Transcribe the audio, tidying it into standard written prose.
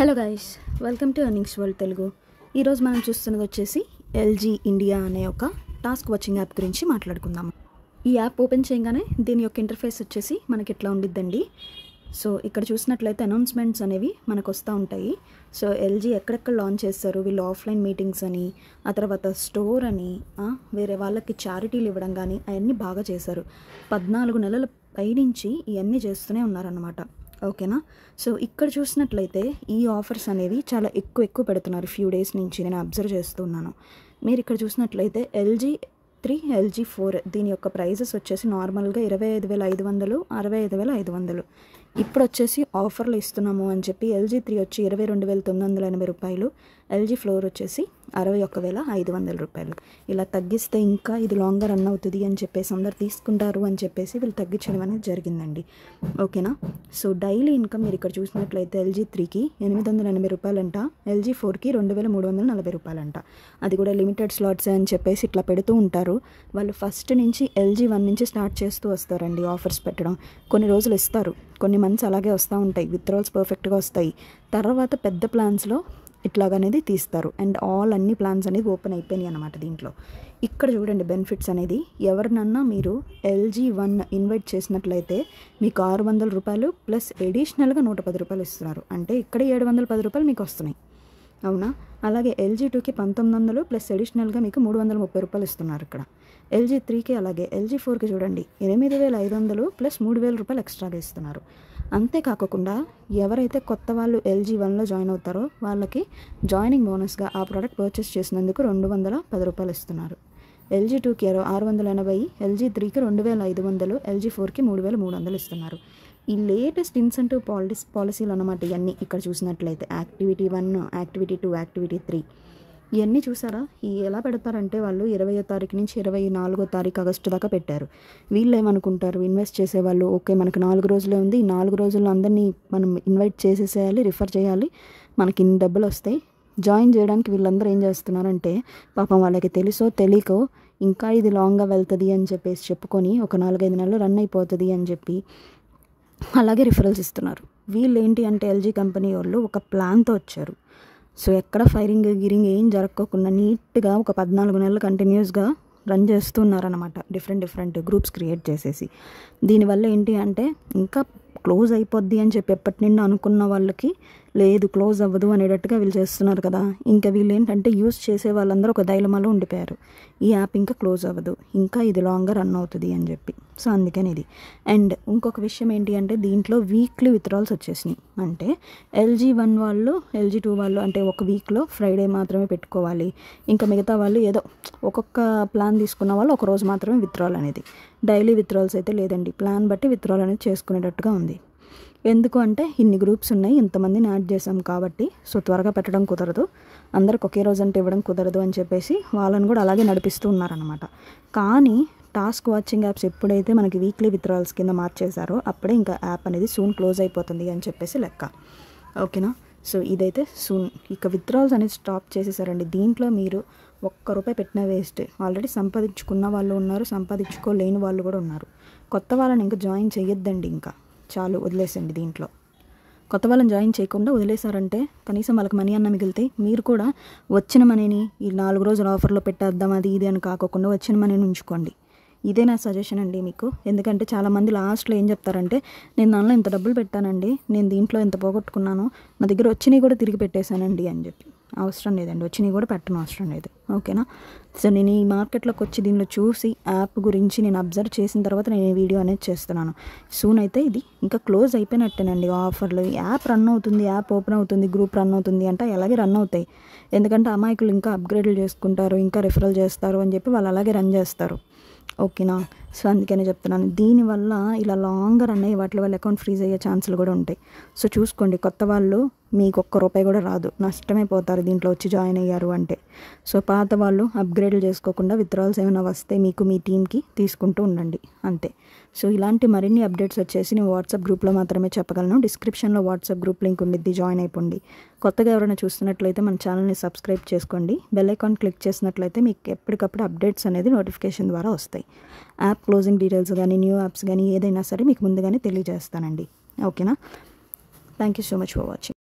Hello guys, welcome to earnings world Telugu. ఈరోజు మనం చూస్తున్నది వచ్చేసి ఎల్జీ ఇండియా అనే ఒక టాస్క్ వాచింగ్ యాప్ గురించి మాట్లాడుకుందాము. ఈ యాప్ ఓపెన్ చేయగానే దీని యొక్క ఇంటర్ఫేస్ వచ్చేసి మనకి ఇట్లా ఉండిద్దండి. సో ఇక్కడ చూసినట్లయితే అనౌన్స్మెంట్స్ అనేవి మనకు వస్తూ ఉంటాయి. సో ఎల్జీ ఎక్కడెక్కడ లాంచ్ చేస్తారు, వీళ్ళు ఆఫ్లైన్ మీటింగ్స్ అని, ఆ తర్వాత స్టోర్ అని, వేరే వాళ్ళకి చారిటీలు ఇవ్వడం కానీ అవన్నీ బాగా చేశారు. 14 నెలల పైనుంచి ఇవన్నీ చేస్తూనే ఉన్నారన్నమాట. ఓకేనా. సో ఇక్కడ చూసినట్లయితే ఈ ఆఫర్స్ అనేవి చాలా ఎక్కువ పెడుతున్నారు. ఫ్యూ డేస్ నుంచి నేను అబ్జర్వ్ చేస్తున్నాను. మీరు ఇక్కడ చూసినట్లయితే LG3, LG4 దీని యొక్క ప్రైజెస్ వచ్చేసి నార్మల్గా 25,500, 65,500. ఇప్పుడు వచ్చేసి ఆఫర్లు ఇస్తున్నాము అని చెప్పి LG3 వచ్చి 22,980 రూపాయలు, LG4 వచ్చేసి 61,500 రూపాయలు. ఇలా తగ్గిస్తే ఇంకా ఇది లాంగర్ రన్ అవుతుంది అని చెప్పేసి అందరు తీసుకుంటారు అని చెప్పేసి వీళ్ళు తగ్గించడం అనేది జరిగిందండి. ఓకేనా. సో డైలీ ఇన్కమ్ మీరు ఇక్కడ చూసినట్లయితే LG3కి 880 రూపాయలంట, LG4కి 2,340 రూపాయలంట. అది కూడా లిమిటెడ్ స్లాట్స్ అని చెప్పేసి ఇట్లా పెడుతూ ఉంటారు. వాళ్ళు ఫస్ట్ నుంచి LG1 నుంచి స్టార్ట్ చేస్తూ వస్తారండి ఆఫర్స్ పెట్టడం. కొన్ని రోజులు ఇస్తారు, కొన్ని మంత్స్ అలాగే వస్తూ ఉంటాయి, విత్డ్రాల్స్ పర్ఫెక్ట్గా వస్తాయి. తర్వాత పెద్ద ప్లాన్స్లో ఇట్లాగనేది తీస్తారు. అండ్ అన్ని ప్లాన్స్ అనేది ఓపెన్ అయిపోయినాయి అన్నమాట. దీంట్లో ఇక్కడ చూడండి బెనిఫిట్స్ అనేది, ఎవరినన్నా మీరు LG1 ఇన్వైట్ చేసినట్లయితే మీకు 600 రూపాయలు ప్లస్ ఎడిషనల్గా 110 రూపాయలు ఇస్తున్నారు. అంటే ఇక్కడ 710 రూపాయలు మీకు వస్తున్నాయి. అవునా. అలాగే LG2కి 1900 ప్లస్ ఎడిషనల్గా మీకు 330 రూపాయలు ఇస్తున్నారు ఇక్కడ. LG3కి అలాగే. LG4కి చూడండి 8,500 ప్లస్ 3,000 రూపాయలు ఎక్స్ట్రాగా ఇస్తున్నారు. అంతేకాకుండా ఎవరైతే కొత్త వాళ్ళు LG1లో జాయిన్ అవుతారో వాళ్ళకి జాయినింగ్ బోనస్గా ఆ ప్రోడక్ట్ పర్చేస్ చేసినందుకు 210 రూపాయలు ఇస్తున్నారు. LG2కి 680, LG3కి 2,500, LG4కి 3,300 ఇస్తున్నారు. ఈ లేటెస్ట్ ఇన్సెంటివ్ పాలసీలు అన్నమాట ఇవన్నీ. ఇక్కడ చూసినట్లయితే యాక్టివిటీ 1, యాక్టివిటీ 2, యాక్టివిటీ 3 ఇవన్నీ చూసారా. ఎలా పెడతారంటే వాళ్ళు 20వ తారీఖు నుంచి 24వ తారీఖు ఆగస్టు దాకా పెట్టారు. వీళ్ళు ఏమనుకుంటారు, ఇన్వెస్ట్ చేసేవాళ్ళు, ఓకే మనకు 4 రోజులే ఉంది, ఈ 4 రోజుల్లో అందరినీ మనం ఇన్వైట్ చేసేసేయాలి, రిఫర్ చేయాలి, మనకి ఇన్ని డబ్బులు వస్తాయి. జాయిన్ చేయడానికి వీళ్ళందరూ ఏం చేస్తున్నారంటే పాపం వాళ్ళకి తెలుసో తెలియకో ఇంకా ఇది లాంగ్గా వెళ్తుంది అని చెప్పేసి చెప్పుకొని ఒక 4-5 నెలలు రన్ అయిపోతుంది అని చెప్పి అలాగే రిఫరల్స్ ఇస్తున్నారు. వీళ్ళు ఏంటి అంటే LG కంపెనీ వాళ్ళు ఒక ప్లాన్తో వచ్చారు. సో ఎక్కడ ఫైరింగ్ గిరింగ్ ఏం జరగకుండా నీట్గా ఒక 14 నెలలు కంటిన్యూస్గా రన్ చేస్తున్నారనమాట. డిఫరెంట్ గ్రూప్స్ క్రియేట్ చేసేసి. దీనివల్ల ఏంటి అంటే ఇంకా క్లోజ్ అయిపోద్ది అని చెప్పి ఎప్పటి నుండి అనుకున్న వాళ్ళకి లేదు క్లోజ్ అవ్వదు అనేటట్టుగా వీళ్ళు చేస్తున్నారు కదా. ఇంకా వీళ్ళు ఏంటంటే యూస్ చేసే వాళ్ళందరూ ఒక డైలమాలో ఉండిపోయారు. ఈ యాప్ ఇంకా క్లోజ్ అవ్వదు, ఇంకా ఇది లాంగ్గా రన్ అవుతుంది అని చెప్పి. సో అందుకని ఇది. అండ్ ఇంకొక విషయం ఏంటి అంటే దీంట్లో వీక్లీ విత్డ్రాల్స్ వచ్చేసినాయి. అంటే LG1 వాళ్ళు, LG2 వాళ్ళు అంటే ఒక వీక్లో ఫ్రైడే మాత్రమే పెట్టుకోవాలి. ఇంకా మిగతా వాళ్ళు ఏదో ఒక్కొక్క ప్లాన్ తీసుకున్న వాళ్ళు ఒక రోజు మాత్రమే విత్డ్రాల్ అనేది. డైలీ విత్డ్రాల్స్ అయితే లేదండి, ప్లాన్ బట్టి విత్డ్రాల్ అనేది చేసుకునేటట్టుగా ఉంది. ఎందుకు అంటే ఇన్ని గ్రూప్స్ ఉన్నాయి, ఇంతమందిని యాడ్ చేసాం కాబట్టి. సో త్వరగా పెట్టడం కుదరదు, అందరికి ఒకే రోజు అంటే ఇవ్వడం కుదరదు అని చెప్పేసి వాళ్ళని కూడా అలాగే నడిపిస్తూ ఉన్నారనమాట. కానీ టాస్క్ వాచింగ్ యాప్స్ ఎప్పుడైతే మనకి వీక్లీ విత్డ్రాల్స్ కింద మార్చేశారో అప్పుడే ఇంకా యాప్ అనేది సూన్ క్లోజ్ అయిపోతుంది అని చెప్పేసి లెక్క. ఓకేనా. సో ఇదైతే సూన్ ఇక విత్డ్రాల్స్ అనేది స్టాప్ చేసేసారండి. దీంట్లో మీరు ₹1 పెట్టినా వేస్ట్. ఆల్రెడీ సంపాదించుకున్న వాళ్ళు ఉన్నారు, సంపాదించుకోలేని వాళ్ళు కూడా ఉన్నారు. కొత్త వాళ్ళని ఇంకా జాయిన్ చేయొద్దండి, ఇంకా చాలు వదిలేసండి. దీంట్లో కొత్త వాళ్ళని జాయిన్ చేయకుండా వదిలేశారంటే కనీసం వాళ్ళకి మనీ అన్న మిగిలితాయి. మీరు కూడా వచ్చిన మనీని ఈ 4 రోజుల ఆఫర్లో పెట్టేద్దాం అది ఇది అని కాకుండా వచ్చిన మనీని ఉంచుకోండి. ఇదే నా సజెషన్ అండి మీకు. ఎందుకంటే చాలామంది లాస్ట్లో ఏం చెప్తారంటే నేను దానిలో ఇంత డబ్బులు పెట్టానండి, నేను దీంట్లో ఇంత పోగొట్టుకున్నాను, నా దగ్గర వచ్చినవి కూడా తిరిగి పెట్టేశానండి అని చెప్పి. అవసరం లేదండి, వచ్చినవి కూడా పెట్టడం అవసరం లేదు. ఓకేనా. సో నేను ఈ మార్కెట్లోకి వచ్చి దీనిలో చూసి యాప్ గురించి నేను అబ్జర్వ్ చేసిన తర్వాత నేను ఈ వీడియో అనేది చేస్తున్నాను. సూన్ అయితే ఇది ఇంకా క్లోజ్ అయిపోయినట్టేనండి ఆఫర్లు. యాప్ రన్ అవుతుంది, యాప్ ఓపెన్ అవుతుంది, గ్రూప్ రన్ అవుతుంది అంటే అలాగే రన్ అవుతాయి. ఎందుకంటే అమాయకులు ఇంకా అప్గ్రేడ్లు చేసుకుంటారు, ఇంకా రిఫరల్ చేస్తారు అని చెప్పి వాళ్ళు అలాగే రన్ చేస్తారు. ఓకేనా. సో అందుకనే చెప్తున్నాను, దీనివల్ల ఇలా లాంగర్ అనే వాటి వల్ల అకౌంట్ ఫ్రీజ్ అయ్యే ఛాన్సులు కూడా ఉంటాయి. సో చూసుకోండి, కొత్త వాళ్ళు మీకు ₹1 కూడా రాదు, నష్టమే పోతారు దీంట్లో వచ్చి జాయిన్ అయ్యారు అంటే. సో పాత వాళ్ళు అప్గ్రేడ్లు చేసుకోకుండా విత్డ్రాల్స్ ఏమైనా వస్తే మీకు మీ టీంకి తీసుకుంటూ ఉండండి అంతే. సో ఇలాంటి మరిన్ని అప్డేట్స్ వచ్చేసి నేను వాట్సాప్ గ్రూప్లో మాత్రమే చెప్పగలను. డిస్క్రిప్షన్లో వాట్సాప్ గ్రూప్ లింక్ ఉండిద్ది, జాయిన్ అయిపోండి. కొత్తగా ఎవరైనా చూస్తున్నట్లయితే మన ఛానల్ని సబ్స్క్రైబ్ చేసుకోండి. బెల్ ఐకాన్ క్లిక్ చేసినట్లయితే మీకు ఎప్పటికప్పుడు అప్డేట్స్ అనేది నోటిఫికేషన్ ద్వారా వస్తాయి. యాప్ క్లోజింగ్ డీటెయిల్స్ కానీ న్యూ యాప్స్ కానీ ఏదైనా సరే మీకు ముందుగానే తెలియజేస్తానండి. ఓకేనా. Thank you so much for watching.